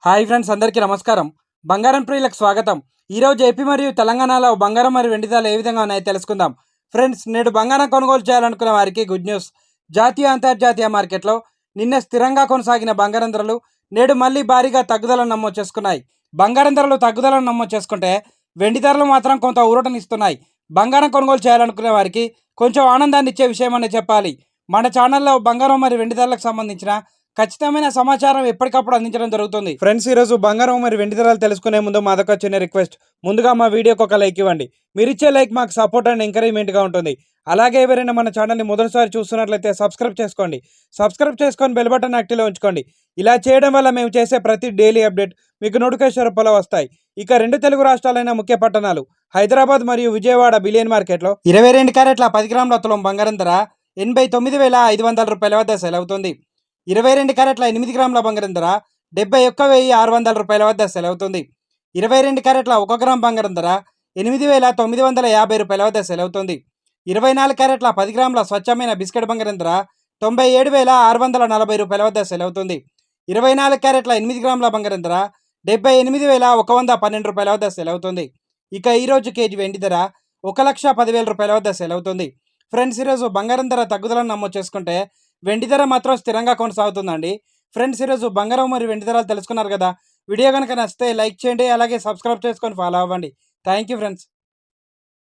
Hi friends, అందరికీ నమస్కారం. బంగారం ప్రియులకు స్వాగతం. ఈరోజు ఏపీ మరియు తెలంగాణలో బంగారం మరియు వెండి ధరలు ఏ విధంగా ఉన్నాయో తెలుసుకుందాం. ఫ్రెండ్స్, నేడు బంగారం కొనుగోలు చేయాలనుకునే వారికి గుడ్ న్యూస్. జాతీయ అంతర్జాతీయ మార్కెట్లో నిన్న స్థిరంగా కొనసాగిన బంగారం ధరలు నేడు మళ్ళీ భారీగా తగ్గుదలను నమోదు చేసుకున్నాయి. బంగారం ధరలు తగ్గుదలను నమోదు చేసుకుంటే వెండి ధరలు మాత్రం కొంత ఊరటనిస్తున్నాయి. బంగారం కొనుగోలు చేయాలనుకునే వారికి కొంచెం ఆనందాన్ని ఇచ్చే విషయం అనే చెప్పాలి. మన ఛానల్లో బంగారం మరియు వెండి ధరలకు సంబంధించిన ఖచ్చితమైన సమాచారం ఎప్పటికప్పుడు అందించడం జరుగుతుంది. ఫ్రెండ్స్, ఈరోజు బంగారం మరియు వెండి ధరలు తెలుసుకునే ముందు మాదొక చిన్న రిక్వెస్ట్. ముందుగా మా వీడియోకి ఒక లైక్ ఇవ్వండి. మీరు ఇచ్చే లైక్ మాకు సపోర్ట్ అండ్ ఎంకరేజ్మెంట్గా ఉంటుంది. అలాగే ఎవరైనా మన ఛానల్ని మొదటిసారి చూస్తున్నట్లయితే సబ్స్క్రైబ్ చేసుకోండి. సబ్స్క్రైబ్ చేసుకొని బెల్ బటన్ యాక్టివ్లో ఉంచుకోండి. ఇలా చేయడం వల్ల మేము చేసే ప్రతి డైలీ అప్డేట్ మీకు నోటిఫికేషన్ రూపంలో వస్తాయి. ఇక రెండు తెలుగు రాష్ట్రాలైన ముఖ్య పట్టణాలు హైదరాబాద్ మరియు విజయవాడ బిలియన్ మార్కెట్లో 22 క్యారెట్ల 10 గ్రాముల తులం బంగారం ధర 89,500 రూపాయల వద్ద సెల్ అవుతుంది. 22 క్యారెట్ల 8 గ్రాముల బంగారం ధర 71,600 రూపాయల వద్ద సెల్ అవుతుంది. 22 క్యారెట్ల 1 గ్రామ్ బంగారం ధర 8,950 రూపాయల వద్ద సెల్ అవుతుంది. 24 క్యారెట్ల 10 గ్రాముల స్వచ్ఛమైన బిస్కెట్ బంగారం ధర 97,640 రూపాయల వద్ద సెల్ అవుతుంది. 24 క్యారెట్ల 8 గ్రాముల బంగారం ధర 78,112 రూపాయల వద్ద సెల్ అవుతుంది. ఇక ఈరోజు కేజీ వెండి ధర 1,10,000 రూపాయల వద్ద సెల్ అవుతుంది. ఫ్రెండ్స్, ఈరోజు బంగారం ధర తగ్గుదలను నమోదు చేసుకుంటే వెండి ధర మాత్రం స్థిరంగా కొనసాగుతుందండి. ఫ్రెండ్స్, ఈరోజు బంగారం మరియు వెండి ధరలు తెలుసుకున్నారు కదా. వీడియో కనుక నచ్చితే లైక్ చేయండి, అలాగే సబ్స్క్రైబ్ చేసుకొని ఫాలో అవ్వండి. Thank you friends.